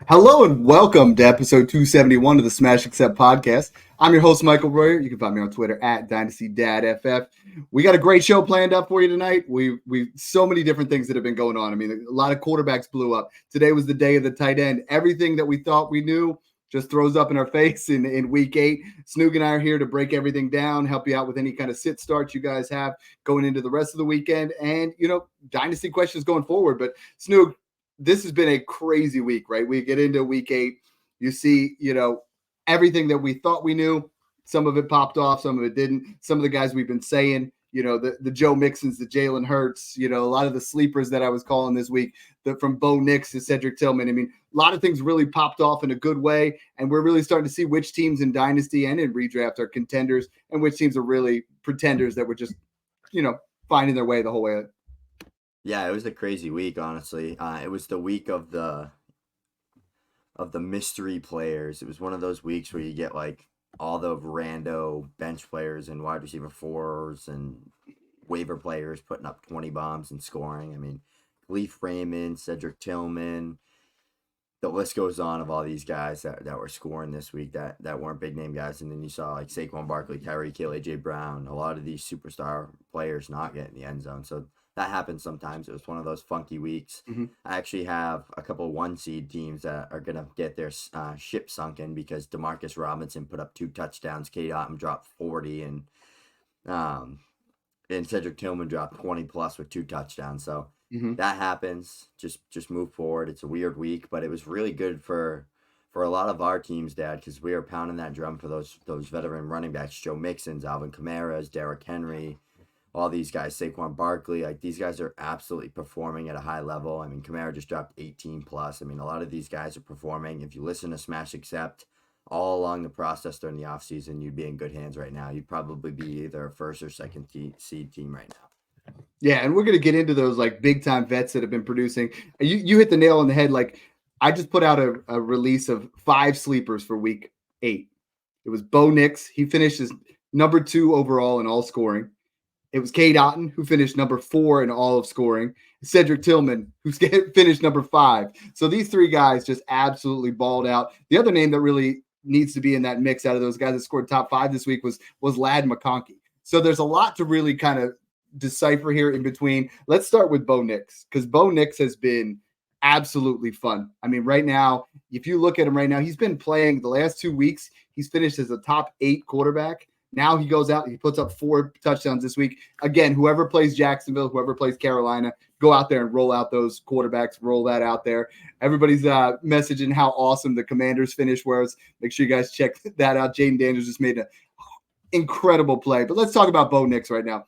Hello and welcome to episode 271 of the Smash Accept podcast. I'm your host, Michael Royer. You can find me on Twitter at DynastyDadFF. We got a great show planned up for you tonight. We so many different things that have been going on. I mean, a lot of quarterbacks blew up. Today was the day of the tight end. Everything that we thought we knew just throws up in our face in week 8. Snoog and I are here to break everything down, help you out with any kind of sit starts you guys have going into the rest of the weekend, and, dynasty questions going forward. But Snoog, this has been a crazy week, right? We get into week 8. You see, everything that we thought we knew. Some of it popped off, some of it didn't. Some of the guys we've been saying, the Joe Mixons, the Jalen Hurts, a lot of the sleepers that I was calling this week, from Bo Nix to Cedric Tillman. I mean, a lot of things really popped off in a good way, and we're really starting to see which teams in Dynasty and in redraft are contenders and which teams are really pretenders that were just, finding their way the whole way. Yeah, it was a crazy week, honestly. It was the week of the mystery players. It was one of those weeks where you get like all the rando bench players and wide receiver fours and waiver players putting up 20 bombs and scoring. I mean, Leaf Raymond, Cedric Tillman, the list goes on of all these guys that were scoring this week that weren't big name guys. And then you saw like Saquon Barkley, Tyreek Hill, A.J. Brown, a lot of these superstar players not getting the end zone. So that happens sometimes. It was one of those funky weeks. Mm-hmm. I actually have a couple of 1-seed teams that are going to get their ship sunken because Demarcus Robinson put up 2 touchdowns. Kate Otten dropped 40 and Cedric Tillman dropped 20 plus with 2 touchdowns. So that happens. Just move forward. It's a weird week, but it was really good for a lot of our teams, Dad, because we are pounding that drum for those veteran running backs, Joe Mixons, Alvin Kamara's, Derrick Henry, all these guys, Saquon Barkley. Like, these guys are absolutely performing at a high level. I mean, Kamara just dropped 18 plus. I mean, a lot of these guys are performing. If you listen to Smash Accept all along the process during the offseason, you'd be in good hands right now. You'd probably be either a first or second seed team right now. Yeah, and we're going to get into those like big time vets that have been producing. You hit the nail on the head. Like, I just put out a release of 5 sleepers for week 8. It was Bo Nix. He finished as number 2 overall in all scoring. It was Kate Otten, who finished number 4 in all of scoring. Cedric Tillman, who finished number 5. So these 3 guys just absolutely balled out. The other name that really needs to be in that mix out of those guys that scored top 5 this week was Lad McConkey. So there's a lot to really kind of decipher here in between. Let's start with Bo Nix, because Bo Nix has been absolutely fun. I mean, right now, if you look at him right now, he's been playing the last 2 weeks. He's finished as a top 8 quarterback. Now he goes out and he puts up 4 touchdowns this week. Again, whoever plays Jacksonville, whoever plays Carolina, go out there and roll out those quarterbacks, roll that out there. Everybody's messaging how awesome the Commanders finish was. Make sure you guys check that out. Jaden Daniels just made an incredible play. But let's talk about Bo Nix right now.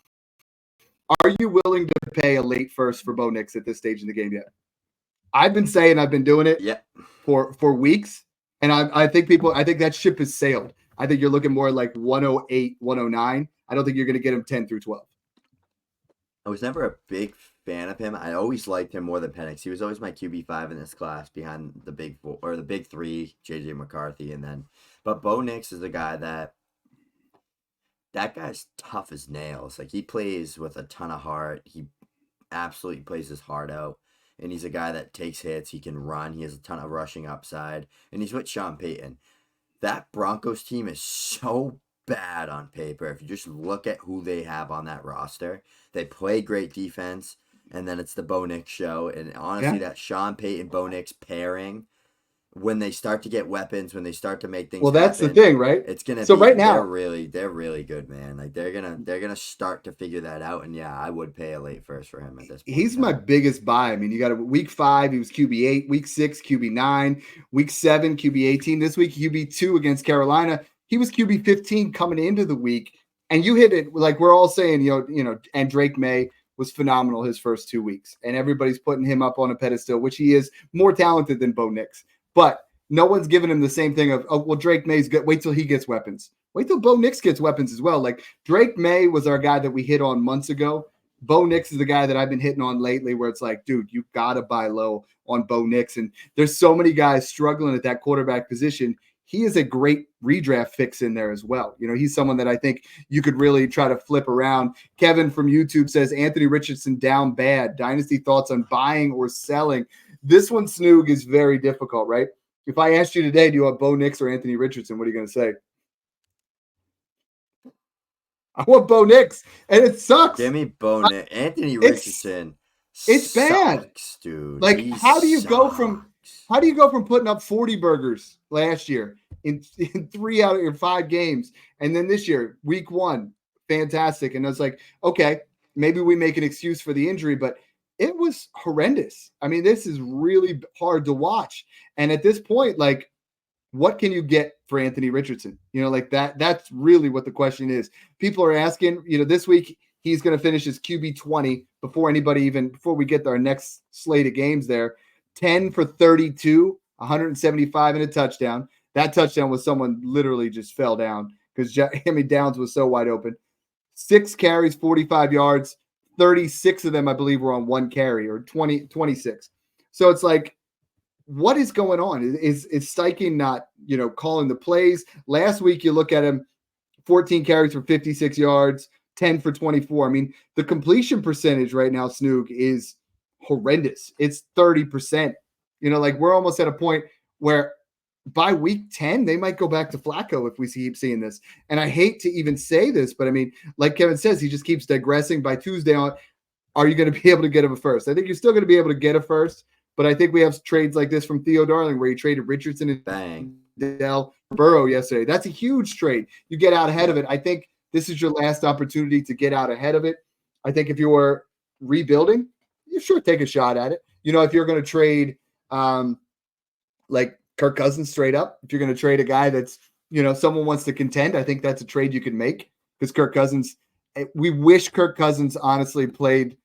Are you willing to pay a late first for Bo Nix at this stage in the game yet? I've been saying I've been doing it for weeks, and I think that ship has sailed. I think you're looking more like 108, 109. I don't think you're going to get him 10 through 12. I was never a big fan of him. I always liked him more than Penix. He was always my QB5 in this class behind the big 4 or the big 3, JJ McCarthy, but Bo Nix is a guy that guy's tough as nails. Like, he plays with a ton of heart. He absolutely plays his heart out. And he's a guy that takes hits. He can run. He has a ton of rushing upside. And he's with Sean Payton. That Broncos team is so bad on paper. If you just look at who they have on that roster, they play great defense, and then it's the Bo Nix show. And honestly, that Sean Payton Bo Nix pairing, when they start to get weapons, when they start to make things that's happen, the thing, right? It's gonna so be, right now they're really good, man. Like, they're gonna start to figure that out. And yeah, I would pay a late first for him at this point. He's my biggest buy. I mean, you got a week 5, he was QB8, week 6, QB9, week 7, QB18. This week, QB2 against Carolina. He was QB15 coming into the week, and you hit it like we're all saying, and Drake May was phenomenal his first 2 weeks, and everybody's putting him up on a pedestal, which he is more talented than Bo Nix. But no one's giving him the same thing of, Drake May's good. Wait till he gets weapons. Wait till Bo Nix gets weapons as well. Like, Drake May was our guy that we hit on months ago. Bo Nix is the guy that I've been hitting on lately, where it's like, dude, you got to buy low on Bo Nix. And there's so many guys struggling at that quarterback position. He is a great redraft fix in there as well. He's someone that I think you could really try to flip around. Kevin from YouTube says, Anthony Richardson down bad. Dynasty thoughts on buying or selling. This one, Snoog, is very difficult, right? If I asked you today, do you want Bo Nix or Anthony Richardson? What are you going to say? I want Bo Nix, and it sucks. Give me Bo Nix. Anthony It's Richardson it's bad. sucks, dude. Like, He how do you go from sucks. putting up 40 burgers last year in 3 out of your 5 games, and then this year, week 1, fantastic. And I was like, okay, maybe we make an excuse for the injury, but it was horrendous. I mean, this is really hard to watch. And at this point, like, what can you get for Anthony Richardson? Like that's really what the question is. People are asking, this week he's going to finish his QB 20 before we get our next slate of games there. 10 for 32, 175 and a touchdown. That touchdown was someone literally just fell down because Downs was so wide open. 6 carries, 45 yards, 36 of them, I believe, were on 1 carry, or 26. So it's like, what is going on? Is Steichen not, calling the plays? Last week, you look at him, 14 carries for 56 yards, 10 for 24. I mean, the completion percentage right now, Snoog, is horrendous. It's 30%. Like, we're almost at a point where by week 10, they might go back to Flacco if we keep seeing this. And I hate to even say this, but I mean, like Kevin says, he just keeps digressing. By Tuesday on, are you going to be able to get him a first? I think you're still going to be able to get a first. But I think we have trades like this from Theo Darling where he traded Richardson and Dell Burrow yesterday. That's a huge trade. You get out ahead of it. I think this is your last opportunity to get out ahead of it. I think if you were rebuilding, you sure take a shot at it. If you're going to trade like Kirk Cousins straight up, if you're going to trade a guy that's, someone wants to contend, I think that's a trade you can make because Kirk Cousins, we wish Kirk Cousins honestly played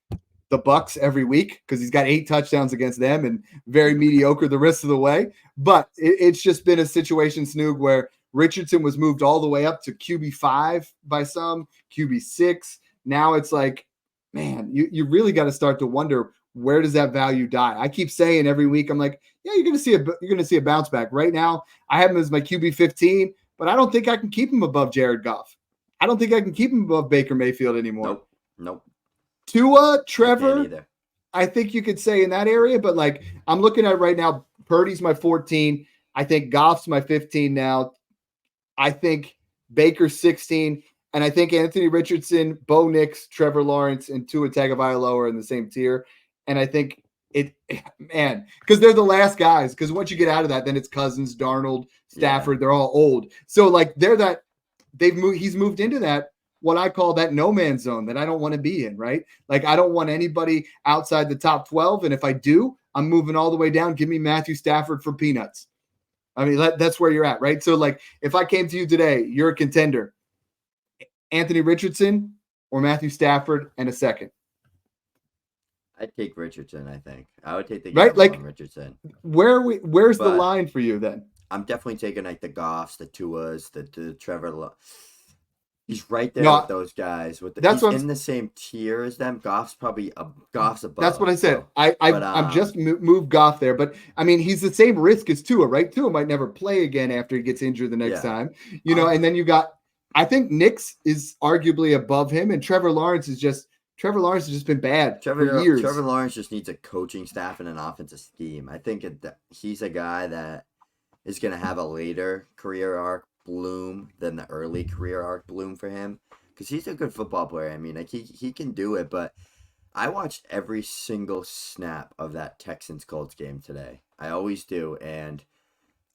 the Bucks every week because he's got 8 touchdowns against them and very mediocre the rest of the way. But it's just been a situation, Snoog, where Richardson was moved all the way up to QB5 by some, QB6. Now it's like, man, you really got to start to wonder, where does that value die? I keep saying every week, I'm like, yeah, you're going to see a bounce back. Right now, I have him as my QB15, but I don't think I can keep him above Jared Goff. I don't think I can keep him above Baker Mayfield anymore. Nope. Tua, Trevor, I think you could say in that area, but like I'm looking at right now, Purdy's my 14. I think Goff's my 15 now. I think Baker's 16. And I think Anthony Richardson, Bo Nix, Trevor Lawrence, and Tua Tagovailoa are in the same tier. And I think because they're the last guys. Because once you get out of that, then it's Cousins, Darnold, Stafford. They're all old. So like he's moved into that, what I call that no man's zone that I don't want to be in, right? Like, I don't want anybody outside the top 12. And if I do, I'm moving all the way down. Give me Matthew Stafford for peanuts. I mean, that's where you're at, right? So, like, if I came to you today, you're a contender. Anthony Richardson or Matthew Stafford and a second? I'd take Richardson, I think. I would take the on Richardson. Where's the line for you then? I'm definitely taking, like, the Goffs, the Tuas, the Trevor. He's right there with those guys. He's in the same tier as them. Goff's above. That's what I said. I'm just moved Goff there, but I mean, he's the same risk as Tua, right? Tua might never play again after he gets injured the next time, and then I think Nix is arguably above him, and Trevor Lawrence has just been bad for years. Trevor Lawrence just needs a coaching staff and an offensive scheme. I think he's a guy that is going to have a later career arc bloom than the early career arc bloom for him, because he's a good football player. I mean, like he can do it, but I watched every single snap of that Texans Colts game today. I always do, and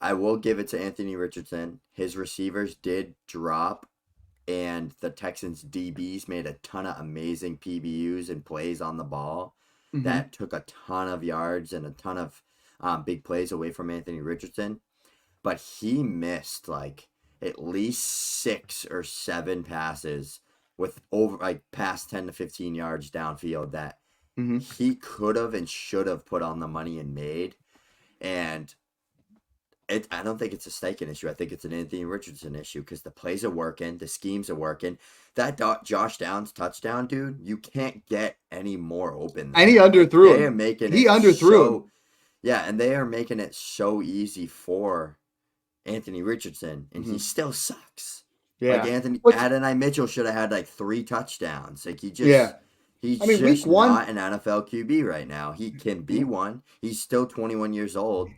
I will give it to Anthony Richardson. His receivers did drop, and the Texans DBs made a ton of amazing PBUs and plays on the ball that took a ton of yards and a ton of big plays away from Anthony Richardson. But he missed like at least 6 or 7 passes with past 10 to 15 yards downfield that he could have and should have put on the money and made. And I don't think it's a Steichen issue. I think it's an Anthony Richardson issue because the plays are working, the schemes are working. That Josh Downs touchdown, dude, you can't get any more open. And he underthrew him. He underthrew him. Yeah, and they are making it so easy for Anthony Richardson, and he still sucks. Yeah, like Adonai Mitchell should have had like 3 touchdowns. Like he's just not an NFL QB right now. He can be one. He's still 21 years old.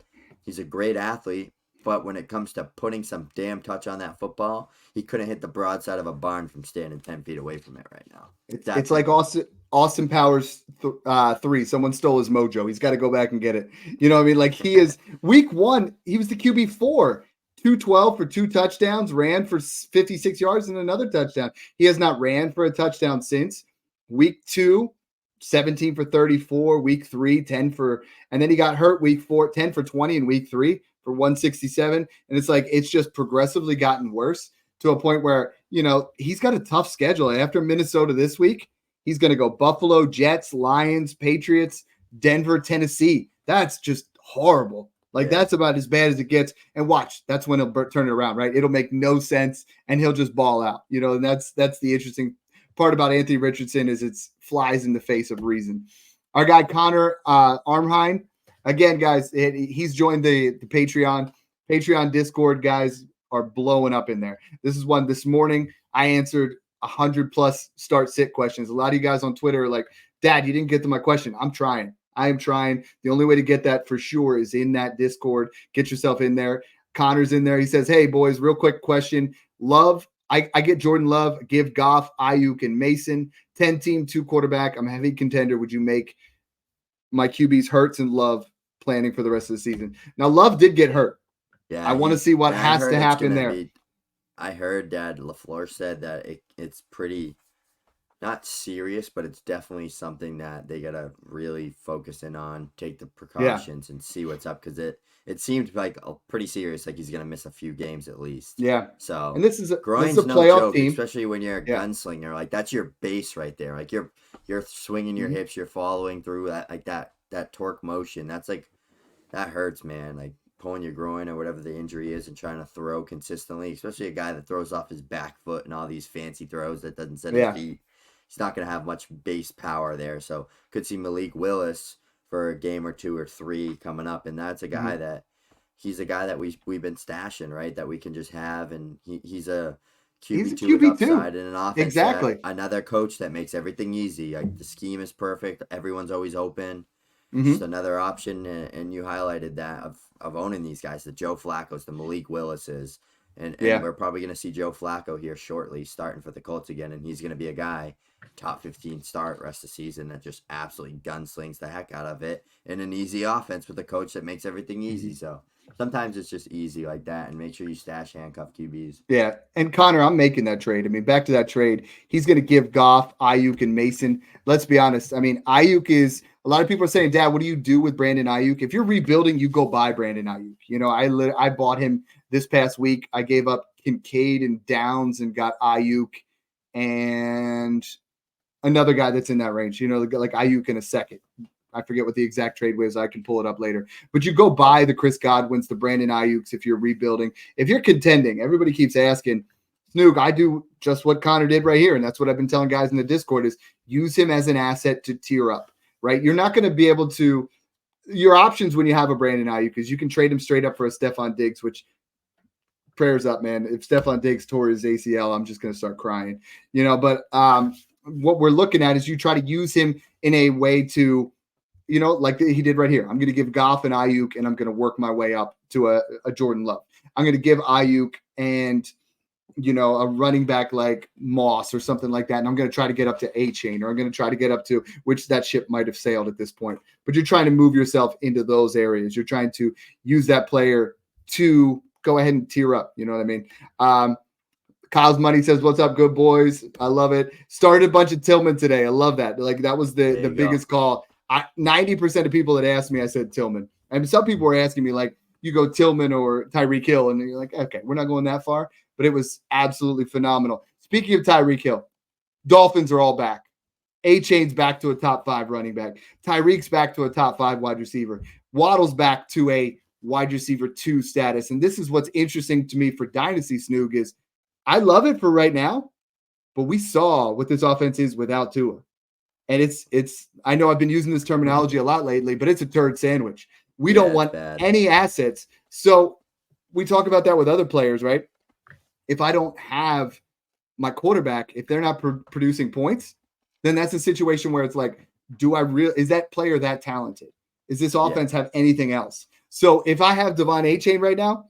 He's a great athlete, but when it comes to putting some damn touch on that football, he couldn't hit the broadside of a barn from standing 10 feet away from it right now. It's like Austin Powers 3. Someone stole his mojo. He's got to go back and get it. You know what I mean? Like, he is week 1. He was the QB4, 212 for 2 touchdowns, ran for 56 yards and another touchdown. He has not ran for a touchdown since. Week 2, 17 for 34. Week 3, 10 for, and then he got hurt week 4, 10 for 20 in week 3 for 167. And it's like, it's just progressively gotten worse to a point where, you know, he's got a tough schedule. After Minnesota this week, he's going to go Buffalo, Jets, Lions, Patriots, Denver, Tennessee. That's just horrible. Like, that's about as bad as it gets. And watch, that's when he'll turn it around, right? It'll make no sense, and he'll just ball out, you know. And that's the interesting part about Anthony Richardson, is it's flies in the face of reason. Our guy Connor Armheim, again, guys, he's joined the Patreon Discord. Guys are blowing up in there. This is one this morning. I answered 100+ start sit questions. A lot of you guys on Twitter are like, Dad, you didn't get to my question. I'm trying. I am trying. The only way to get that for sure is in that Discord. Get yourself in there. Connor's in there. He says, hey, boys, real quick question. Love, I get Jordan Love, give Goff, Ayuk, and Mason. 10-team, 2 quarterback. I'm a heavy contender. Would you make my QBs Hurts and Love planning for the rest of the season? Now, Love did get hurt. Yeah, I want to see what has to happen there. I heard Dad LaFleur said that it's pretty not serious, but it's definitely something that they got to really focus in on, take the precautions and see what's up, because it seemed like pretty serious, like he's going to miss a few games at least. Yeah. So, and this is a groin's playoff no joke, team, especially when you're a gunslinger. Like, that's your base right there. Like, you're swinging your hips, you're following through that, like that torque motion. That's like, that hurts, man. Like, pulling your groin or whatever the injury is and trying to throw consistently, especially a guy that throws off his back foot and all these fancy throws that doesn't set his feet. He's not going to have much base power there. So could see Malik Willis for a game or 2 or 3 coming up. And that's a guy he's a guy that we've been stashing, right? That we can just have. And he's a QB2 with upside in an offense. Exactly. Another coach that makes everything easy. Like, the scheme is perfect. Everyone's always open. Just another option. And you highlighted that of owning these guys, the Joe Flacco's, the Malik Willis's. And we're probably going to see Joe Flacco here shortly starting for the Colts again. And he's going to be a guy, top 15 start rest of the season, that just absolutely gunslings the heck out of it in an easy offense with a coach that makes everything easy. So sometimes it's just easy like that, and make sure you stash handcuff QBs. Yeah. And Connor, I'm making that trade. I mean, back to that trade, he's going to give Goff, Ayuk, and Mason. Let's be honest. I mean, Ayuk is, a lot of people are saying, Dad, what do you do with Brandon Ayuk? If you're rebuilding, you go buy Brandon Ayuk. You know, I bought him this past week. I gave up Kincaid and Downs and got Ayuk and another guy that's in that range, you know, like Ayuk in a second. I forget what the exact trade was. I can pull it up later. But you go buy the Chris Godwins, the Brandon Ayuks if you're rebuilding. If you're contending, everybody keeps asking, Snoog, I do just what Connor did right here, and that's what I've been telling guys in the Discord, is use him as an asset to tier up, right? You're not going to be able to – your options when you have a Brandon Ayuk, because you can trade him straight up for a Stephon Diggs, which – prayers up, man. If Stephon Diggs tore his ACL, I'm just going to start crying, you know. But what we're looking at is you try to use him in a way to, you know, like he did right here. I'm going to give Goff and Ayuk, and I'm going to work my way up to a Jordan Love. I'm going to give Ayuk and, you know, a running back like Moss or something like that, and I'm going to try to get up to A-Chain, or I'm going to try to get up to, which that ship might have sailed at this point. But you're trying to move yourself into those areas. You're trying to use that player to go ahead and tier up. You know what I mean? Kyle's Money says, what's up, good boys? I love it. Started a bunch of Tillman today. I love that. Like, that was the biggest call. 90% of people that asked me, I said Tillman. And some people were asking me, like, you go Tillman or Tyreek Hill. And you're like, okay, we're not going that far. But it was absolutely phenomenal. Speaking of Tyreek Hill, Dolphins are all back. A-Chain's back to a top 5 running back. Tyreek's back to a top 5 wide receiver. Waddle's back to a wide receiver 2 status. And this is what's interesting to me for Dynasty, Snoog, is I love it for right now, but we saw what this offense is without Tua. And it's I know I've been using this terminology a lot lately, but it's a turd sandwich. We don't want any assets. So we talk about that with other players, right? If I don't have my quarterback, if they're not producing points, then that's a situation where it's like, is that player that talented? Is this offense have anything else? So if I have Devon A-Chain right now,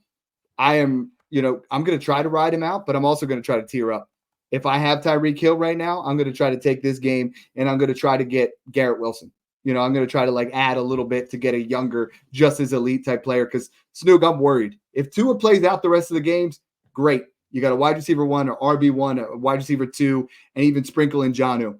I'm going to try to ride him out, but I'm also going to try to tear up. If I have Tyreek Hill right now, I'm going to try to take this game and I'm going to try to get Garrett Wilson. I'm going to try to add a little bit to get a younger, just as elite type player. Because Snoog, I'm worried. If Tua plays out the rest of the games, great. You got a wide receiver 1 or RB1, a wide receiver 2, and even sprinkle in Jonnu.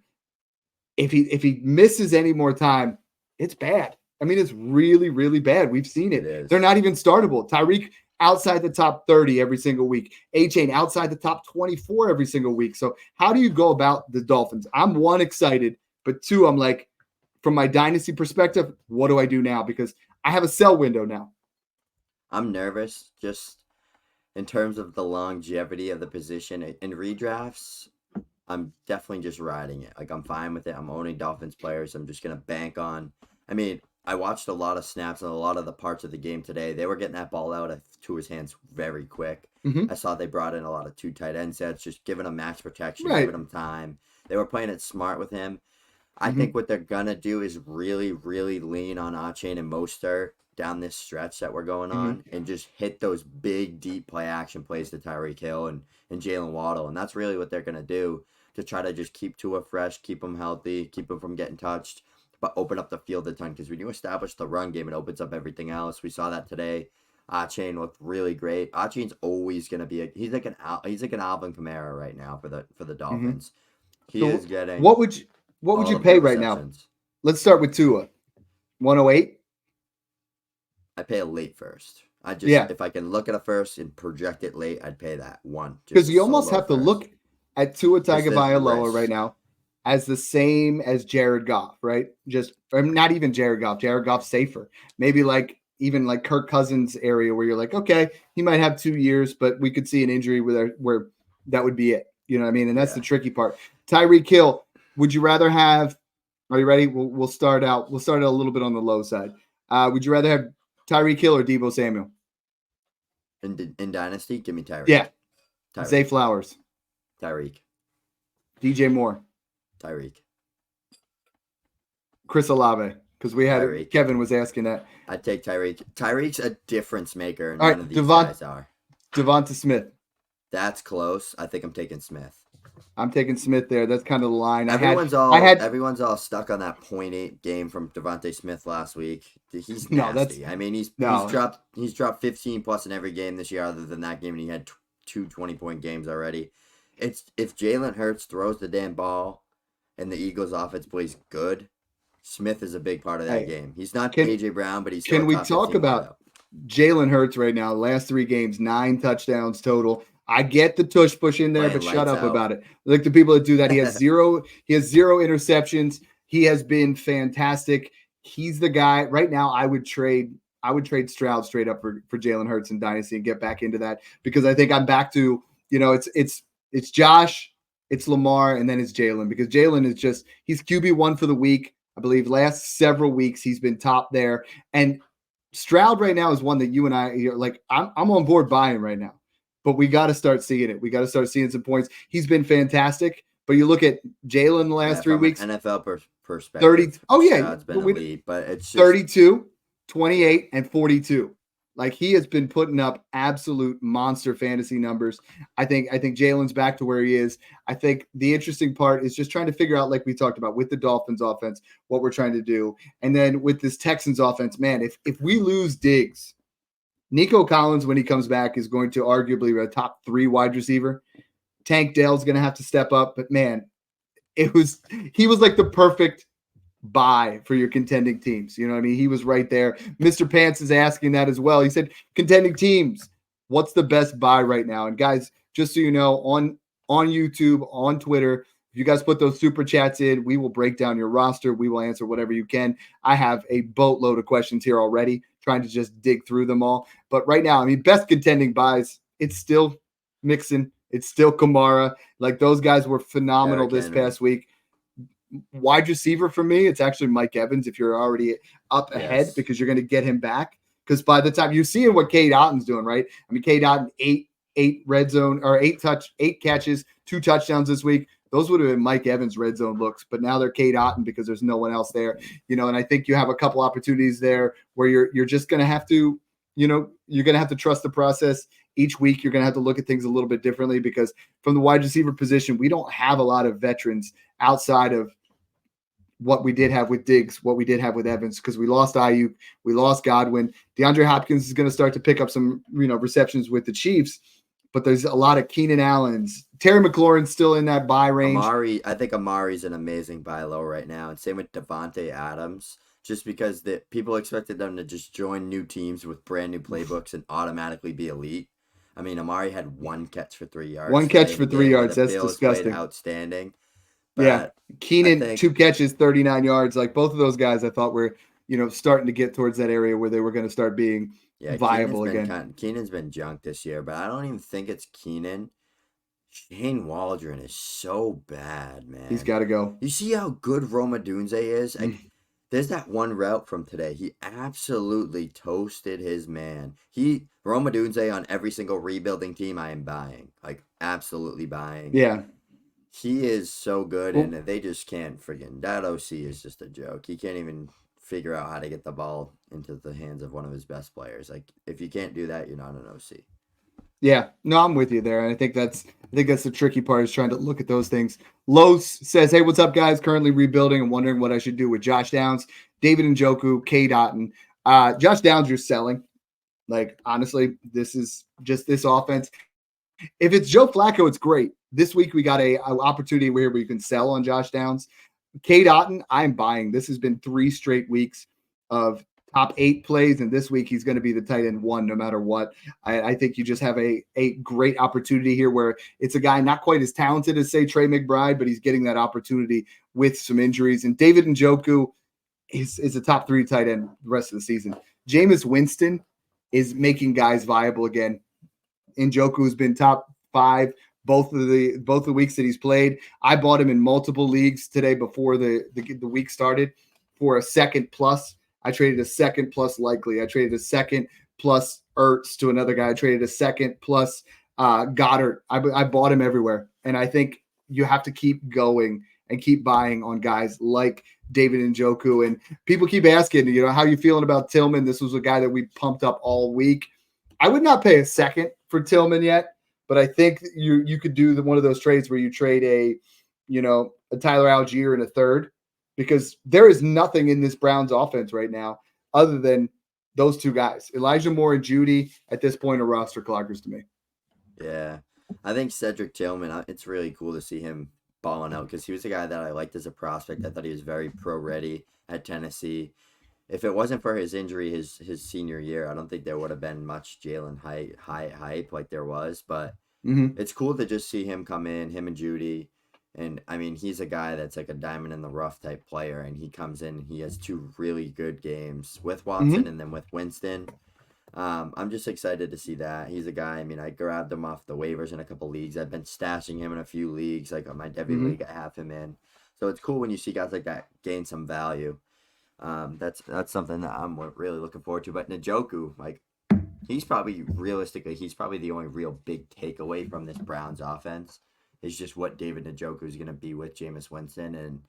If he misses any more time, it's bad. I mean, it's really, really bad. We've seen it. They're not even startable. Tyreek outside the top 30 every single week. A-Chain outside the top 24 every single week. So how do you go about the Dolphins? I'm 1, excited, but 2, I'm like, from my dynasty perspective, what do I do now? Because I have a sell window now. I'm nervous just in terms of the longevity of the position. In redrafts, I'm definitely just riding it. I'm fine with it. I'm owning Dolphins players. I'm just going to bank on. I mean, I watched a lot of snaps and a lot of the parts of the game today. They were getting that ball out of Tua's hands very quick. Mm-hmm. I saw they brought in a lot of 2 tight end sets, just giving him max protection, right. giving him time. They were playing it smart with him. I think what they're going to do is really, really lean on A-Chain and Mostert down this stretch that we're going on and just hit those big, deep play action plays to Tyreek Hill and Jalen Waddle. And that's really what they're going to do to try to just keep Tua fresh, keep him healthy, keep him from getting touched, but open up the field a ton. Because when you establish the run game, it opens up everything else. We saw that today. A-Chain looked really great. A-Chain's always going to be he's like an Alvin Kamara right now for the Dolphins. He is getting what would you pay right now? Let's start with Tua. 108. I pay a late first. If I can look at a first and project it late, I'd pay that 1. Because you almost have to look at Tua Tagovailoa right now as the same as Jared Goff, right? Not even Jared Goff. Jared Goff's safer. Maybe even Kirk Cousins area where you're like, okay, he might have 2 years, but we could see an injury where that would be it. You know what I mean? And that's the tricky part. Tyreek Hill, would you rather have? Are you ready? We'll start out. We'll start out a little bit on the low side. Would you rather have Tyreek Hill or Deebo Samuel? In Dynasty, give me Tyreek. Yeah. Zay Flowers. Tyreek. DJ Moore. Tyreek. Chris Olave. Because Tyreek. Kevin was asking that. I'd take Tyreek. Tyreek's a difference maker. And all right, none of these guys are. Devonta Smith. That's close. I think I'm taking Smith. I'm taking Smith there. That's kind of the line. Everyone's all stuck on that 0.8 game from Devontae Smith last week. He's nasty. I mean, he's dropped 15 plus in every game this year, other than that game, and he had 2 20-point games already. If Jalen Hurts throws the damn ball and the Eagles' offense plays good, Smith is a big part of that game. He's not AJ Brown, but he's still. Can we talk about Jalen Hurts right now? Last 3 games, 9 touchdowns total. I get the tush push in there, but shut up about it. Like the people that do that, he has zero interceptions. He has been fantastic. He's the guy right now. I would trade Stroud straight up for Jalen Hurts in Dynasty and get back into that, because I think I'm back to, it's Josh, it's Lamar, and then it's Jalen, because Jalen is he's QB1 for the week. I believe last several weeks he's been top there. And Stroud right now is one that you and I are like, I'm on board buying right now. But we got to start seeing it. We got to start seeing some points. He's been fantastic. But you look at Jalen the last 3 weeks. NFL perspective. 30. Oh, yeah. It's been elite, but it's just 32, 28, and 42. Like, he has been putting up absolute monster fantasy numbers. I think Jalen's back to where he is. I think the interesting part is just trying to figure out, like we talked about, with the Dolphins offense, what we're trying to do. And then with this Texans offense, man, if we lose Diggs, Nico Collins, when he comes back, is going to arguably be a top 3 wide receiver. Tank Dell's going to have to step up. But, man, he was like the perfect buy for your contending teams. You know what I mean? He was right there. Mr. Pants is asking that as well. He said, contending teams, what's the best buy right now? And, guys, just so you know, on YouTube, on Twitter, if you guys put those super chats in, we will break down your roster. We will answer whatever you can. I have a boatload of questions here already, trying to just dig through them all. But right now, I mean, best contending buys, it's still Mixon. It's still Kamara. Like, those guys were phenomenal this past week. Wide receiver for me, it's actually Mike Evans if you're already up ahead, because you're going to get him back. Because by the time you're seeing what Cade Otton's doing, right? I mean, Cade Otton, 8 red zone or 8 catches, 2 touchdowns this week. those would have been Mike Evans red zone looks, but now they're Cade Otton because there's no one else there, and I think you have a couple opportunities there where you're just going to have to, you're going to have to trust the process. Each week, you're going to have to look at things a little bit differently because from the wide receiver position, we don't have a lot of veterans outside of what we did have with Diggs, what we did have with Evans, because we lost Ayuk, we lost Godwin. DeAndre Hopkins is going to start to pick up some, receptions with the Chiefs, but there's a lot of Keenan Allens. Terry McLaurin's still in that buy range. I think Amari's an amazing buy low right now, and same with Devontae Adams, just because people expected them to just join new teams with brand new playbooks and automatically be elite. I mean, Amari had 1 catch for 3 yards. 1 catch for 3 yards. That's disgusting. Outstanding. But yeah, Keenan, 2 catches, 39 yards. Like both of those guys, I thought were, starting to get towards that area where they were going to start being viable again. Keenan's been junk this year, but I don't even think it's Keenan. Shane Waldron is so bad, man. He's got to go. You see how good Roma Dunze is? There's that one route from today. He absolutely toasted his man. Roma Dunze on every single rebuilding team I am buying. Like, absolutely buying. Yeah. He is so good, and they just can't friggin' that OC is just a joke. He can't even figure out how to get the ball into the hands of one of his best players. Like, if you can't do that, you're not an OC. Yeah, no, I'm with you there, and I think that's the tricky part is trying to look at those things. Los says, "Hey, what's up, guys? Currently rebuilding and wondering what I should do with Josh Downs, David Njoku, Cade Otton. Josh Downs, you're selling. Like, honestly, this is just this offense. If it's Joe Flacco, it's great. This week we got a opportunity where you can sell on Josh Downs. Cade Otton, I'm buying. This has been 3 straight weeks of top 8 plays, and this week he's going to be the tight end 1 no matter what. I think you just have a great opportunity here where it's a guy not quite as talented as, say, Trey McBride, but he's getting that opportunity with some injuries. And David Njoku is a top 3 tight end the rest of the season. Jameis Winston is making guys viable again. Njoku's been top 5 both of the weeks that he's played. I bought him in multiple leagues today before the week started for a second plus. I traded a second plus Likely. I traded a second plus Ertz to another guy. I traded a second plus Goddard. I bought him everywhere. And I think you have to keep going and keep buying on guys like David Njoku. And people keep asking, how you feeling about Tillman? This was a guy that we pumped up all week. I would not pay a second for Tillman yet, but I think you could do one of those trades where you trade a Tyler Algier in a third, because there is nothing in this Browns offense right now other than those 2 guys. Elijah Moore and Judy at this point are roster cloggers to me. Yeah. I think Cedric Tillman, it's really cool to see him balling out because he was a guy that I liked as a prospect. I thought he was very pro-ready at Tennessee. If it wasn't for his injury his senior year, I don't think there would have been much Jalen hype like there was. But It's cool to just see him come in, him and Judy. And, I mean, he's a guy that's like a diamond in the rough type player. And he comes in and he has 2 really good games with Watson and then with Winston. I'm just excited to see that. He's a guy, I mean, I grabbed him off the waivers in a couple leagues. I've been stashing him in a few leagues. Like on my debut league, I have him in. So it's cool when you see guys like that gain some value. That's something that I'm really looking forward to. But Njoku, like, he's probably the only real big takeaway from this Browns offense is just what David Njoku is going to be with Jameis Winston. And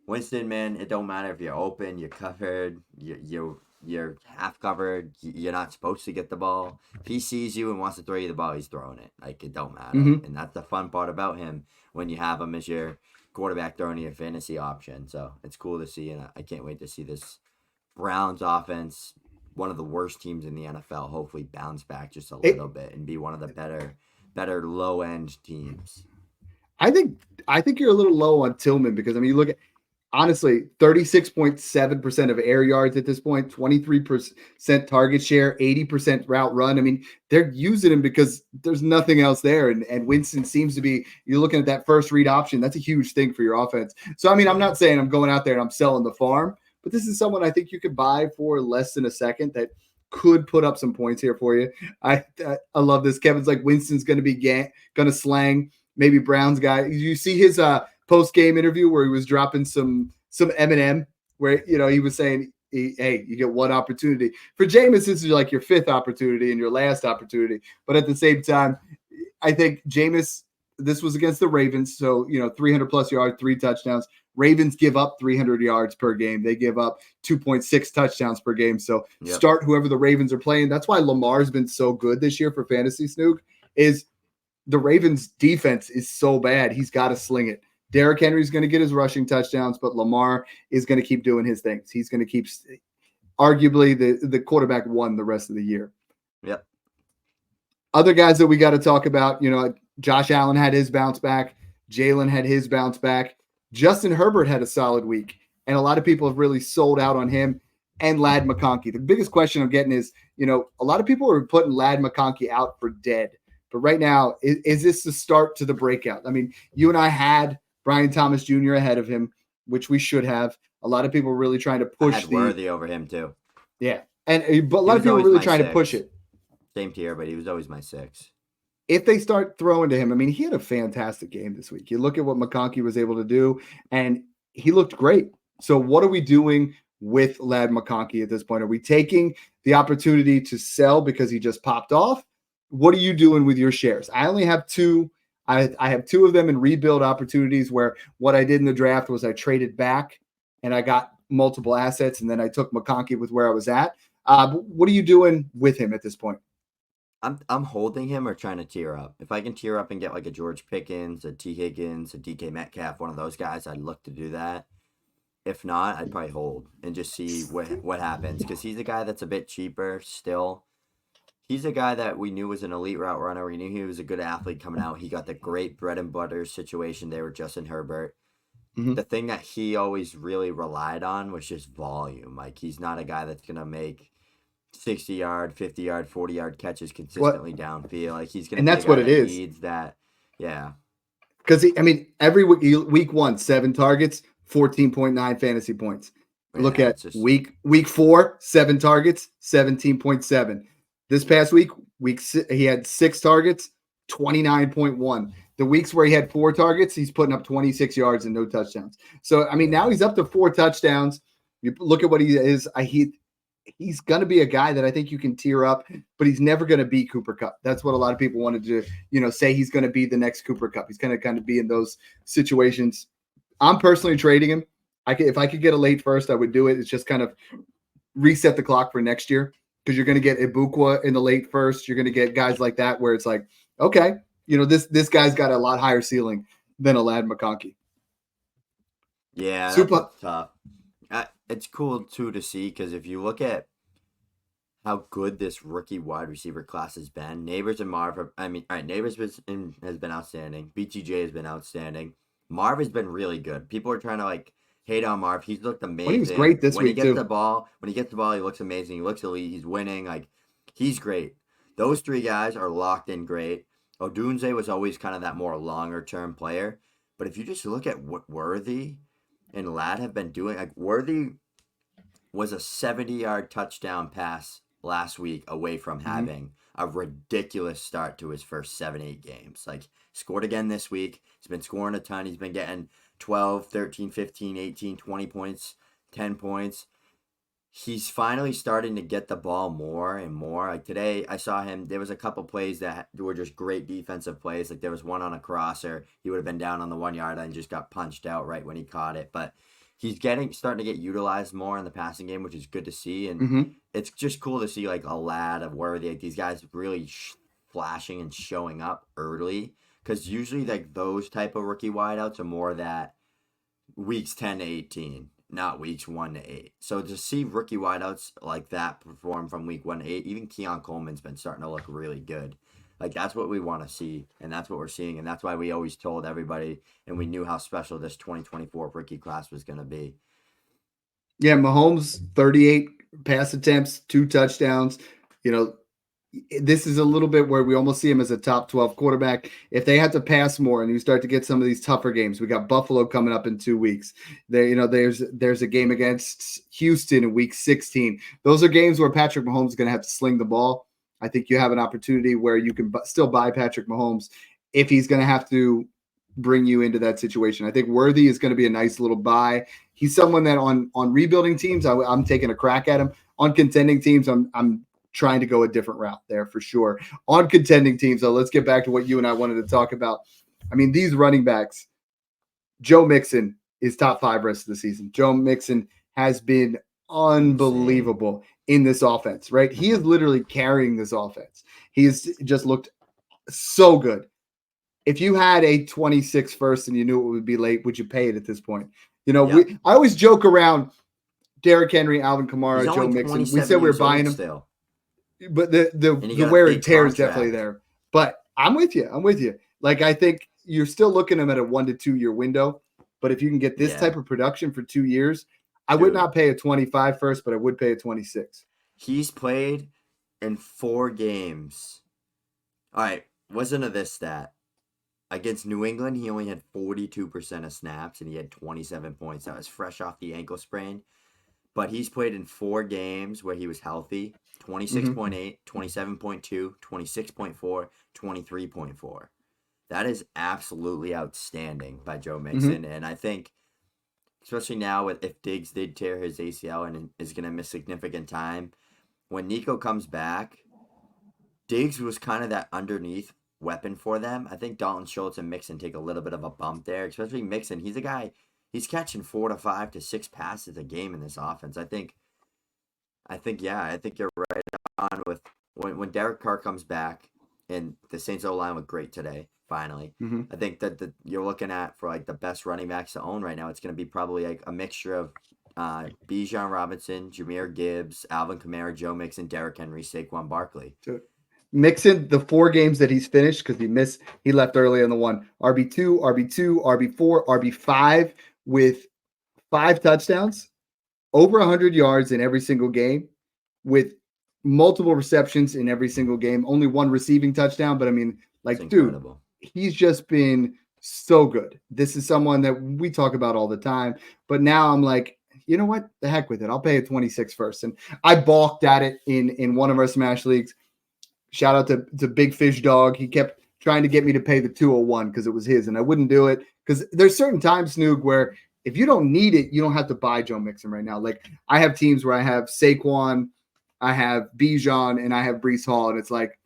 Winston, man, it don't matter if you're open, you're covered, you're half covered, you're not supposed to get the ball. If he sees you and wants to throw you the ball, he's throwing it. Like, it don't matter. And that's the fun part about him when you have him as your quarterback throwing your fantasy option. So it's cool to see, and I can't wait to see this Browns offense, one of the worst teams in the NFL, hopefully bounce back just a little bit and be one of the better low-end teams. I think you're a little low on Tillman because, I mean, you look at, honestly, 36.7% of air yards at this point, 23% target share, 80% route run. I mean, they're using him because there's nothing else there. And Winston seems to be, you're looking at that first read option. That's a huge thing for your offense. So, I mean, I'm not saying I'm going out there and I'm selling the farm, but this is someone I think you could buy for less than a second that could put up some points here for you. I love this. Kevin's like, Winston's going to be going to slang maybe Brown's guy. You see his post-game interview where he was dropping some M&M where, he was saying, hey, you get one opportunity. For Jameis, this is like your 5th opportunity and your last opportunity. But at the same time, I think Jameis this was against the Ravens. So, 300 plus yards, 3 touchdowns. Ravens give up 300 yards per game. They give up 2.6 touchdowns per game. So start whoever the Ravens are playing. That's why Lamar's been so good this year for fantasy, Snoog, is the Ravens defense is so bad. He's got to sling it. Derrick Henry's going to get his rushing touchdowns, but Lamar is going to keep doing his things. He's going to keep arguably the quarterback one the rest of the year. Yep. Other guys that we got to talk about, Josh Allen had his bounce back. Jalen had his bounce back. Justin Herbert had a solid week, and a lot of people have really sold out on him and Lad McConkey. The biggest question I'm getting is, a lot of people are putting Lad McConkey out for dead. But right now, is this the start to the breakout? I mean, you and I had Brian Thomas Jr. ahead of him, which we should have. A lot of people were really trying to push I had Worthy over him too. Yeah, but a lot of people were really trying to push it. Same tier, but he was always my 6. If they start throwing to him, I mean, he had a fantastic game this week. You look at what McConkey was able to do, and he looked great. So what are we doing with Lad McConkey at this point? Are we taking the opportunity to sell because he just popped off? What are you doing with your shares? I only have 2. I have 2 of them in rebuild opportunities where what I did in the draft was I traded back and I got multiple assets, and then I took McConkey with where I was at. What are you doing with him at this point? I'm holding him or trying to tier up. If I can tier up and get like a George Pickens, a T. Higgins, a DK Metcalf, one of those guys, I'd look to do that. If not, I'd probably hold and just see what happens, because he's a guy that's a bit cheaper still. He's a guy that we knew was an elite route runner. We knew he was a good athlete coming out. He got the great bread and butter situation there with Justin Herbert. Mm-hmm. The thing that he always really relied on was just volume. Like, he's not a guy that's going to make 60-yard, 50-yard, 40-yard catches consistently downfield. Like, he's going to be that's what it is. Needs that, yeah. Because, every week 1, 7 targets, 14.9 fantasy points. Yeah, look at week 4, 7 targets, 17.7. This past week, he had 6 targets, 29.1. The weeks where he had 4 targets, he's putting up 26 yards and no touchdowns. So, now he's up to 4 touchdowns. You look at what he is. He's going to be a guy that I think you can tier up, but he's never going to be Cooper Kupp. That's what a lot of people wanted to, say he's going to be the next Cooper Kupp. He's going to kind of be in those situations. I'm personally trading him. If I could get a late first, I would do it. It's just kind of reset the clock for next year, because you're going to get Ibukwa in the late first. You're going to get guys like that where it's like, okay, this guy's got a lot higher ceiling than a Lad McConkey. Yeah, that's tough. It's cool, too, to see, because if you look at how good this rookie wide receiver class has been, Neighbors and Marv, Neighbors has been outstanding. BTJ has been outstanding. Marv has been really good. People are trying to, hate on Marv. He's looked amazing. Well, he was great this week, when he gets the ball, he looks amazing. He looks elite. He's winning. He's great. Those 3 guys are locked in great. Odunze was always kind of that more longer-term player. But if you just look at what Worthy and Lad have been doing, Worthy was a 70-yard touchdown pass last week away from having a ridiculous start to his first 7-8 games. Scored again this week. He's been scoring a ton. He's been getting 12, 13, 15, 18, 20 points, 10 points. He's finally starting to get the ball more and more. Today, I saw him. There was a couple plays that were just great defensive plays. There was one on a crosser. He would have been down on the 1-yard line and just got punched out right when he caught it. But he's starting to get utilized more in the passing game, which is good to see. And it's just cool to see a Lad of Worthy. These guys really flashing and showing up early. Because usually those type of rookie wideouts are more that weeks 10 to 18. Not weeks 1 to 8. So to see rookie wideouts like that perform from week 1 to 8, even Keon Coleman's been starting to look really good. That's what we want to see, and that's what we're seeing, and that's why we always told everybody, and we knew how special this 2024 rookie class was going to be. Yeah, Mahomes, 38 pass attempts, 2 touchdowns. This is a little bit where we almost see him as a top 12 quarterback. If they have to pass more and you start to get some of these tougher games, we got Buffalo coming up in 2 weeks. There's a game against Houston in week 16. Those are games where Patrick Mahomes is going to have to sling the ball. I think you have an opportunity where you can still buy Patrick Mahomes if he's going to have to bring you into that situation. I think Worthy is going to be a nice little buy. He's someone that on rebuilding teams, I'm taking a crack at him. On contending teams, I'm trying to go a different route there for sure. On contending teams, though, let's get back to what you and I wanted to talk about. I mean, these running backs, Joe Mixon is top 5 rest of the season. Joe Mixon has been unbelievable in this offense, right? He is literally carrying this offense. He has just looked so good. If you had a 26 first and you knew it would be late, would you pay it at this point? You know, I always joke around Derrick Henry, Alvin Kamara, Joe Mixon. We said we were buying them still, but the wear and tear is definitely there. But I'm with you. Like, I think you're still looking at them at a 1 to 2 year window. But if you can get this type of production for 2 years, I would not pay a 25 first, but I would pay a 26. He's played in 4 games. All right, listen to this stat. Against New England, he only had 42% of snaps, and he had 27 points. That was fresh off the ankle sprain. But he's played in 4 games where he was healthy. 26.8, 27.2, 26.4, 23.4. That is absolutely outstanding by Joe Mixon. And I think, especially now, if Diggs did tear his ACL and is going to miss significant time, when Nico comes back, Diggs was kind of that underneath weapon for them. I think Dalton Schultz and Mixon take a little bit of a bump there, especially Mixon. He's a guy, he's catching 4 to 5 to 6 passes a game in this offense. I think you're right on with when Derek Carr comes back, and the Saints O-line looked great today, finally. I think that you're looking at, for like the best running backs to own right now, it's going to be probably like a mixture of Bijan Robinson, Jahmyr Gibbs, Alvin Kamara, Joe Mixon, Derrick Henry, Saquon Barkley. Mixon, the 4 games that he's finished, because he left early on the one, RB2, RB4, RB5 with 5 touchdowns, over 100 yards in every single game, with multiple receptions in every single game, only 1 receiving touchdown. But I mean, like, dude, he's just been so good. This is someone that we talk about all the time. But now I'm like, you know what? The heck with it. I'll pay a 26 first. And I balked at it in one of our Smash Leagues. Shout out to Big Fish Dog. He kept trying to get me to pay the 201 because it was his, and I wouldn't do it because there's certain times, Snoog, where if you don't need it, you don't have to buy Joe Mixon right now. Like, I have teams where I have Saquon, I have Bijan, and I have Breece Hall, and it's like,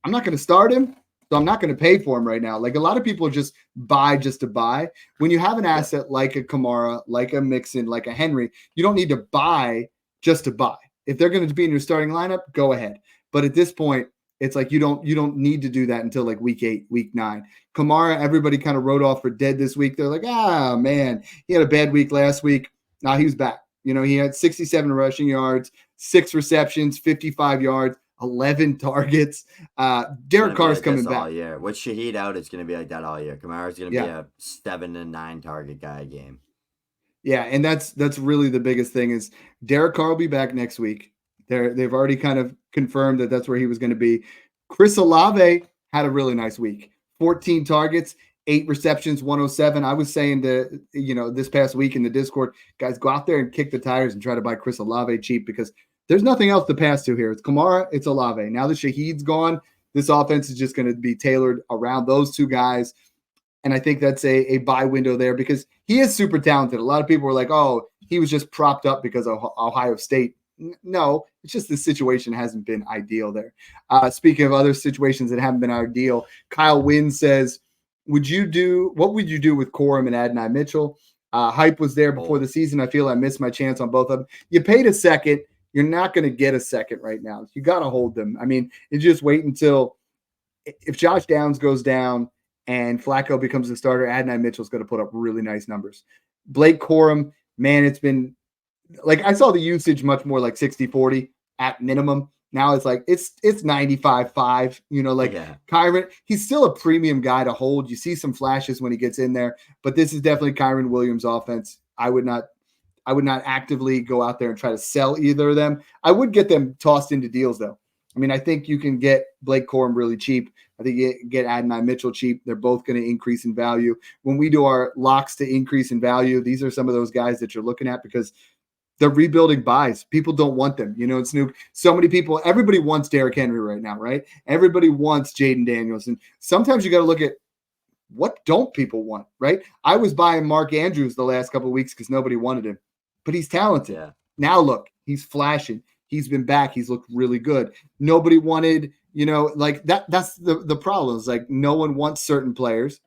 I'm not going to start him, so I'm not going to pay for him right now. Like, a lot of people just buy just to buy. When you have an asset like a Kamara, like a Mixon, like a Henry, you don't need to buy just to buy. If they're going to be in your starting lineup, go ahead. But at this point, it's like you don't need to do that until like week 8, week 9. Kamara, everybody kind of wrote off for dead this week. They're like, man, he had a bad week last week. Now he's back. You know, he had 67 rushing yards, 6 receptions, 55 yards, 11 targets. Derek Carr's coming back all year. With Shaheed out, it's going to be like that all year. Kamara's going to be a 7 to 9 target guy a game. Yeah, and that's really the biggest thing is Derek Carr will be back next week. They've already kind of confirmed that that's where he was going to be. Chris Olave had a really nice week. 14 targets, 8 receptions, 107. I was saying this past week in the Discord, guys, go out there and kick the tires and try to buy Chris Olave cheap because there's nothing else to pass to here. It's Kamara, it's Olave. Now that Shaheed's gone, this offense is just going to be tailored around those 2 guys. And I think that's a buy window there because he is super talented. A lot of people were like, oh, he was just propped up because of Ohio State. No, it's just the situation hasn't been ideal there. Speaking of other situations that haven't been ideal, Kyle Wynn says, what would you do with Corum and Adonai Mitchell? Hype was there before the season. I feel I missed my chance on both of them. You paid a second. You're not going to get a second right now. You got to hold them. I mean, you just wait until if Josh Downs goes down and Flacco becomes the starter, Adonai Mitchell's going to put up really nice numbers. Blake Corum, man, it's been like I saw the usage much more like 60-40 at minimum. Now it's like it's 95-5, Kyren, he's still a premium guy to hold. You see some flashes when he gets in there, but this is definitely Kyren Williams' offense. I would not actively go out there and try to sell either of them. I would get them tossed into deals though. I mean, I think you can get Blake Corum really cheap. I think you get Adonai Mitchell cheap. They're both going to increase in value. When we do our locks to increase in value, these are some of those guys that you're looking at because they're rebuilding buys. People don't want them. And Snoop, so many people, everybody wants Derrick Henry right now, right? Everybody wants Jaden Daniels. And sometimes you got to look at what don't people want, right? I was buying Mark Andrews the last couple of weeks because nobody wanted him, but he's talented. Yeah. Now look, he's flashing. He's been back. He's looked really good. Nobody wanted, like that. That's the problem. It's like no one wants certain players.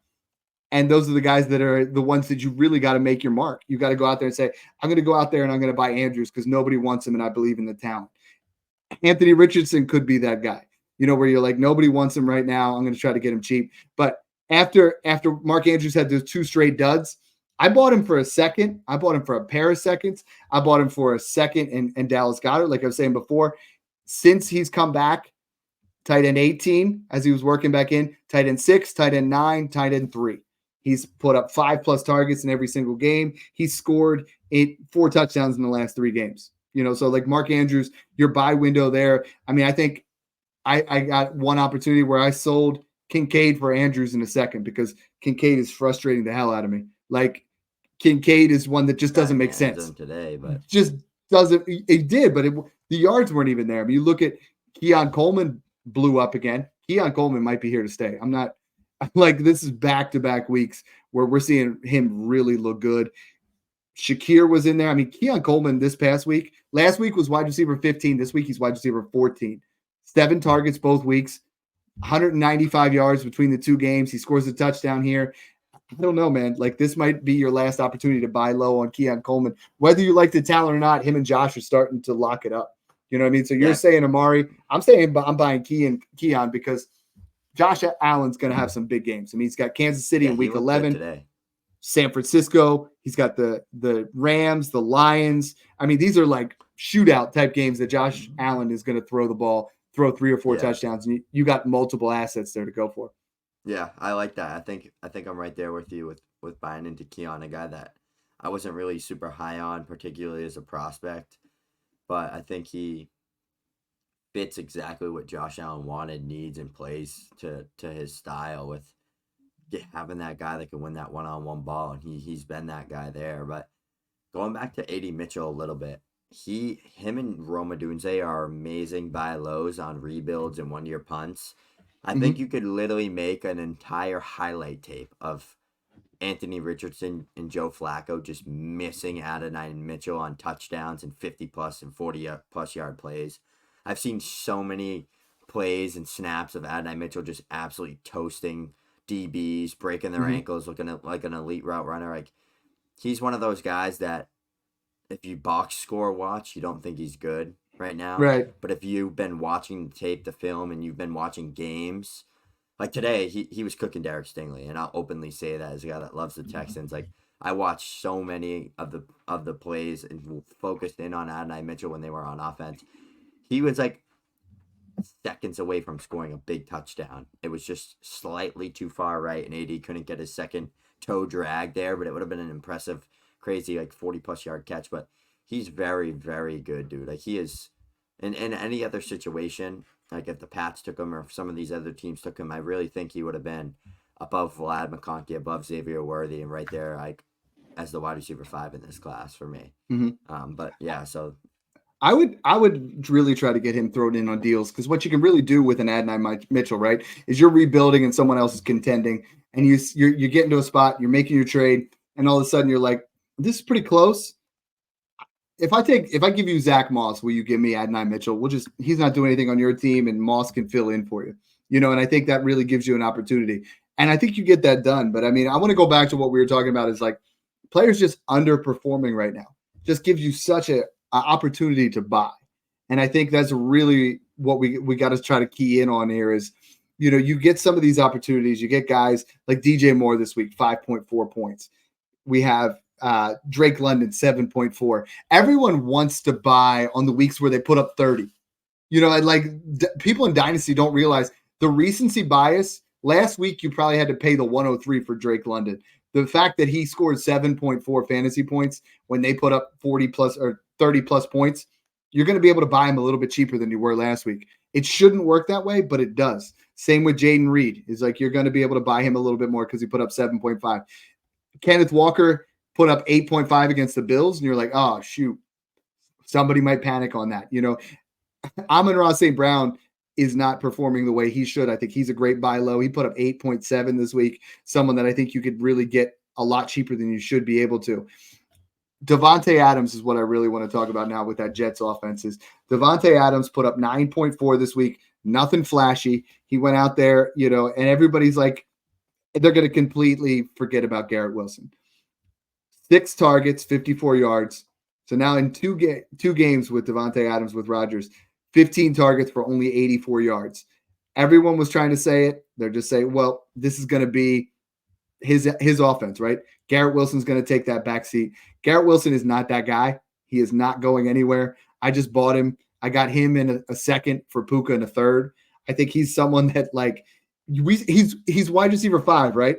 And those are the guys that are the ones that you really got to make your mark. You got to go out there and say, I'm going to go out there and I'm going to buy Andrews because nobody wants him and I believe in the talent. Anthony Richardson could be that guy, where you're like, nobody wants him right now. I'm going to try to get him cheap. But after Mark Andrews had those 2 straight duds, I bought him for a second. I bought him for a pair of seconds. I bought him for a second and Dallas Goedert, like I was saying before. Since he's come back, tight end 18 as he was working back in, tight end 6, tight end 9, tight end 3. He's put up 5+ targets in every single game. He scored 4 touchdowns in the last 3 games. So like Mark Andrews, your buy window there. I mean, I think I got one opportunity where I sold Kincaid for Andrews in a second because Kincaid is frustrating the hell out of me. Like Kincaid is one that just doesn't make sense today, but just doesn't. It did, but the yards weren't even there. I mean, you look at Keon Coleman blew up again. Keon Coleman might be here to stay. I'm like, this is back-to-back weeks where we're seeing him really look good. Shakir was in there. I mean, Keon Coleman this past week, last week was wide receiver 15. This week he's wide receiver 14. 7 targets both weeks, 195 yards between the 2 games. He scores a touchdown here. I don't know, man. Like, this might be your last opportunity to buy low on Keon Coleman. Whether you like the talent or not, him and Josh are starting to lock it up. You know what I mean? So you're saying Amari. I'm saying I'm buying Keon because Josh Allen's going to have some big games. I mean, he's got Kansas City in week 11. Today. San Francisco. He's got the Rams, the Lions. I mean, these are like shootout type games that Josh Allen is going to throw the ball, throw 3 or 4 touchdowns, and you got multiple assets there to go for. Yeah, I like that. I think I'm right there with you with buying into Keon, a guy that I wasn't really super high on, particularly as a prospect, but I think he fits exactly what Josh Allen wanted, needs, and plays to his style with having that guy that can win that one-on-one ball, and he's been that guy there. But going back to A.D. Mitchell a little bit, him and Rome Odunze are amazing buy lows on rebuilds and 1-year punts. I think you could literally make an entire highlight tape of Anthony Richardson and Joe Flacco just missing Adonai Mitchell on touchdowns and 50+ and 40+ yard plays. I've seen so many plays and snaps of Adonai Mitchell just absolutely toasting DBs, breaking their ankles, looking like an elite route runner. Like, he's one of those guys that if you box score watch, you don't think he's good right now. Right. But if you've been watching the tape, the film, and you've been watching games, like today, he was cooking Derek Stingley, and I'll openly say that as a guy that loves the Texans. Like, I watched so many of the plays and focused in on Adonai Mitchell when they were on offense. He was like seconds away from scoring a big touchdown. It was just slightly too far right, and AD couldn't get his second toe drag there, but it would have been an impressive, crazy, like 40+ yard catch. But he's very, very good, dude. Like, he is in any other situation, like if the Pats took him or if some of these other teams took him, I really think he would have been above Vlad McConkey, above Xavier Worthy, and right there, like, as the wide receiver 5 in this class for me. But yeah, so I would really try to get him thrown in on deals, because what you can really do with an Adonai Mitchell, right, is you're rebuilding and someone else is contending, and you're getting to a spot, you're making your trade, and all of a sudden you're like, this is pretty close. If I give you Zach Moss, will you give me Adonai Mitchell? He's not doing anything on your team, and Moss can fill in for you, and I think that really gives you an opportunity, and I think you get that done. But I mean, I want to go back to what we were talking about, is like players just underperforming right now just gives you such a opportunity to buy. And I think that's really what we got to try to key in on here is, you get some of these opportunities. You get guys like DJ Moore this week, 5.4 points. We have Drake London, 7.4. Everyone wants to buy on the weeks where they put up 30. And like people in Dynasty don't realize the recency bias. Last week, you probably had to pay the 103 for Drake London. The fact that he scored 7.4 fantasy points when they put up 40+ or 30+ points, you're going to be able to buy him a little bit cheaper than you were last week. It shouldn't work that way, but it does. Same with Jaden Reed. It's like you're going to be able to buy him a little bit more because he put up 7.5. Kenneth Walker put up 8.5 against the Bills, and you're like, oh, shoot, somebody might panic on that. Amon-Ra St. Brown is not performing the way he should. I think he's a great buy low. He put up 8.7 this week, someone that I think you could really get a lot cheaper than you should be able to. Devontae Adams is what I really want to talk about now with that Jets offenses. Devontae Adams put up 9.4 this week, nothing flashy. He went out there, and everybody's like, they're going to completely forget about Garrett Wilson. 6 targets, 54 yards. So now in two games with Devontae Adams with Rodgers, 15 targets for only 84 yards. Everyone was trying to say it. They're just saying, well, this is going to be his offense, right? Garrett Wilson's going to take that back seat. Garrett Wilson is not that guy. He is not going anywhere. I just bought him. I got him in a second for Puka in a third. I think he's someone that he's wide receiver 5, right?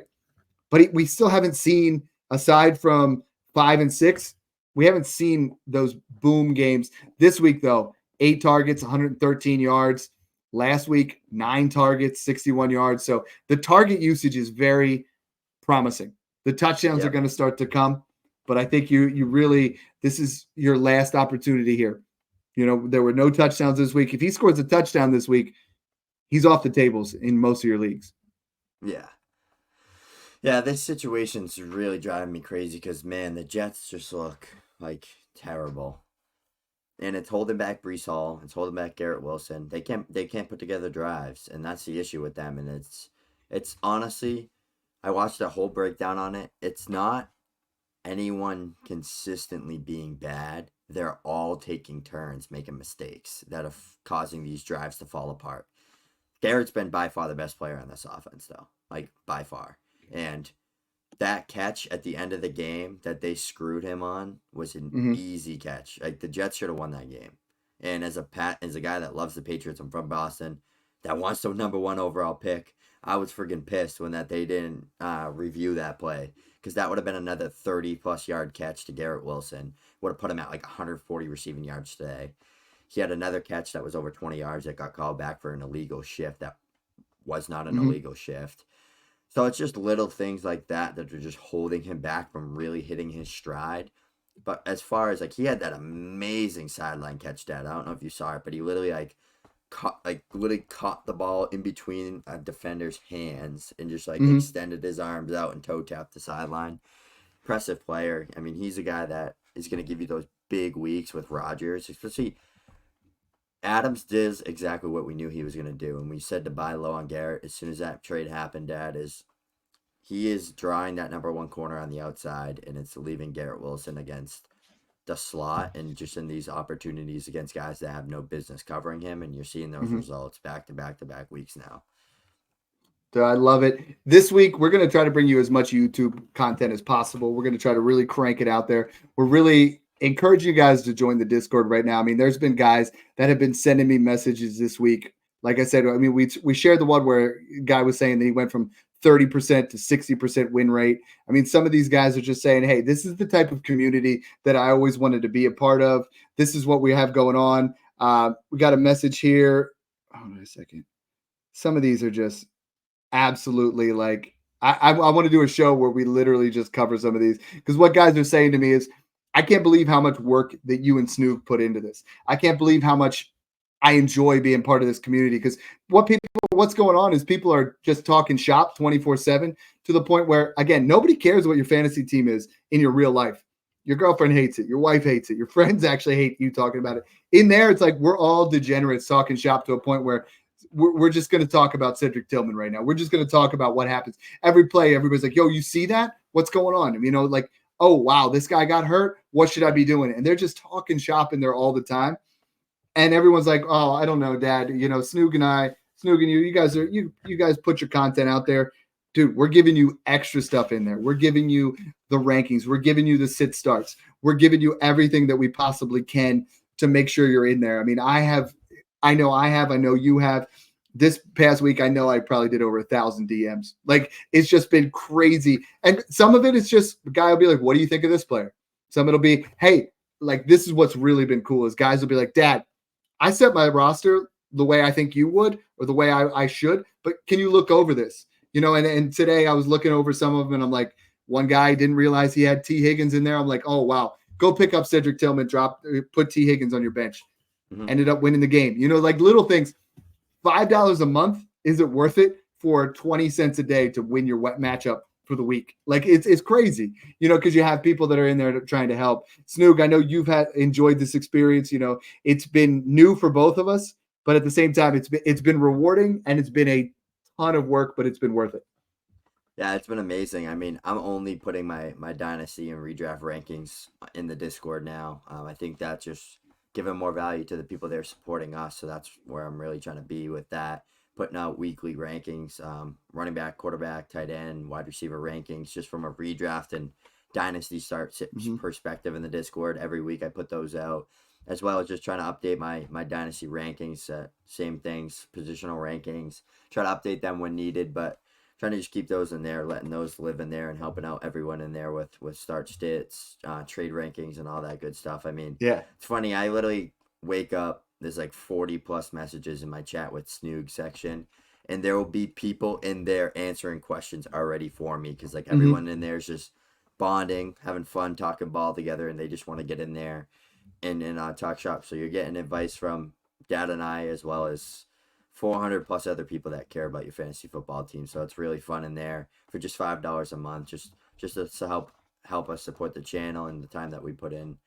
But we still haven't seen, aside from 5 and 6, we haven't seen those boom games. This week, though, 8 targets, 113 yards. Last week, 9 targets, 61 yards. So the target usage is very promising. The touchdowns are going to start to come, but I think you really, this is your last opportunity here. There were no touchdowns this week. If he scores a touchdown this week, he's off the tables in most of your leagues. Yeah, this situation's really driving me crazy because, man, the Jets just look like terrible. And it's holding back Breece Hall. It's holding back Garrett Wilson. They can't put together drives, and that's the issue with them. And it's honestly, I watched a whole breakdown on it. It's not anyone consistently being bad. They're all taking turns making mistakes that are causing these drives to fall apart. Garrett's been by far the best player on this offense, though, like by far. And that catch at the end of the game that they screwed him on was an easy catch. Like, the Jets should have won that game. And as a guy that loves the Patriots, I'm from Boston, that wants the number 1 overall pick, I was friggin' pissed when they didn't review that play, because that would have been another 30-plus yard catch to Garrett Wilson. Would have put him at like 140 receiving yards today. He had another catch that was over 20 yards that got called back for an illegal shift that was not an illegal shift. So it's just little things like that are just holding him back from really hitting his stride. But as far as, like, he had that amazing sideline catch, Dad. I don't know if you saw it, but he literally caught the ball in between a defender's hands and just extended his arms out and toe tapped the sideline. Impressive player. I mean, he's a guy that is going to give you those big weeks with Rodgers, especially. Adams does exactly what we knew he was going to do, and we said to buy low on Garrett as soon as that trade happened. Dad, he is drawing that number 1 corner on the outside, and it's leaving Garrett Wilson against the slot and just in these opportunities against guys that have no business covering him, and you're seeing those results back to back weeks now. So I love it. This week, we're going to try to bring you as much YouTube content as possible. We're going to try to really crank it out there. We're really encourage you guys to join the Discord right now. I mean, there's been guys that have been sending me messages this week. Like I said, I mean, we shared the one where a guy was saying that he went from 30% to 60% win rate. I mean, some of these guys are just saying, hey, this is the type of community that I always wanted to be a part of. This is what we have going on. We got a message here. Hold on a second. Some of these are just absolutely like, I want to do a show where we literally just cover some of these, because what guys are saying to me is, I can't believe how much work that you and Snoog put into this. I can't believe how much I enjoy being part of this community, because what's going on is people are just talking shop 24/7 to the point where, again, nobody cares what your fantasy team is in your real life. Your girlfriend hates it. Your wife hates it. Your friends actually hate you talking about it. In there, it's like we're all degenerates talking shop to a point where we're just going to talk about Cedric Tillman right now. We're just going to talk about what happens. Every play, everybody's like, yo, you see that? What's going on? Like, oh, wow, this guy got hurt. What should I be doing? And they're just talking shop in there all the time. And everyone's like, oh, I don't know, Dad. Snoog and you guys put your content out there. Dude, we're giving you extra stuff in there. We're giving you the rankings. We're giving you the sit starts. We're giving you everything that we possibly can to make sure you're in there. I mean, I know you have. This past week, I know I probably did over 1,000 DMs. Like, it's just been crazy. And some of it is just, the guy will be like, what do you think of this player? Some of it'll be, hey, like, this is what's really been cool, is guys will be like, Dad, I set my roster the way I think you would, or the way I should, but can you look over this? And today I was looking over some of them, and I'm like, one guy didn't realize he had T. Higgins in there. I'm like, oh, wow, go pick up Cedric Tillman, put T. Higgins on your bench. Ended up winning the game. Like little things. $5 a month, is it worth it for 20 cents a day to win your wet matchup for the week? Like, it's crazy, because you have people that are in there trying to help. Snoog, I know you've enjoyed this experience. It's been new for both of us, but at the same time, it's been rewarding, and it's been a ton of work, but it's been worth it. Yeah, it's been amazing. I mean, I'm only putting my dynasty and redraft rankings in the Discord now. I think that's just giving more value to the people that are supporting us. So that's where I'm really trying to be with that. Putting out weekly rankings, running back, quarterback, tight end, wide receiver rankings, just from a redraft and dynasty start Mhm. perspective in the Discord. Every week I put those out, as well as just trying to update my dynasty rankings. Same things, positional rankings. Try to update them when needed, but trying to just keep those in there, letting those live in there, and helping out everyone in there with start stits, trade rankings, and all that good stuff. I mean, Yeah. it's funny. I literally wake up. There's like 40 plus messages in my chat with Snoog section, and there will be people in there answering questions already for me because like Mhm. everyone in there is just bonding, having fun, talking ball together, and they just want to get in there and talk shop. So you're getting advice from Dad and I, as well as 400 plus other people that care about your fantasy football team. So it's really fun in there for just $5 a month, just to help us support the channel and the time that we put in.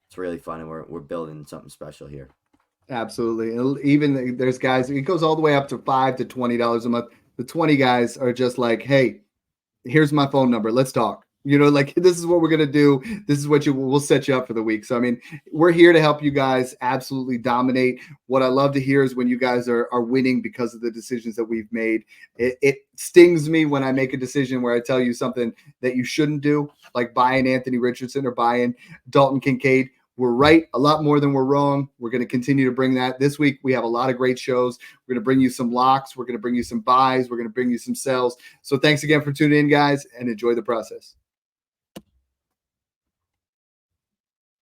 It's really fun, and we're building something special here. Absolutely. And even there's guys, it goes all the way up to $5 to $20 a month. The 20 guys are just like, hey, here's my phone number. Let's talk. Like this is what we're gonna do. This is what we'll set you up for the week. So I mean, we're here to help you guys absolutely dominate. What I love to hear is when you guys are winning because of the decisions that we've made. It stings me when I make a decision where I tell you something that you shouldn't do, like buying Anthony Richardson or buying Dalton Kincaid. We're right a lot more than we're wrong. We're going to continue to bring that. This week, we have a lot of great shows. We're going to bring you some locks. We're going to bring you some buys. We're going to bring you some sells. So thanks again for tuning in, guys, and enjoy the process.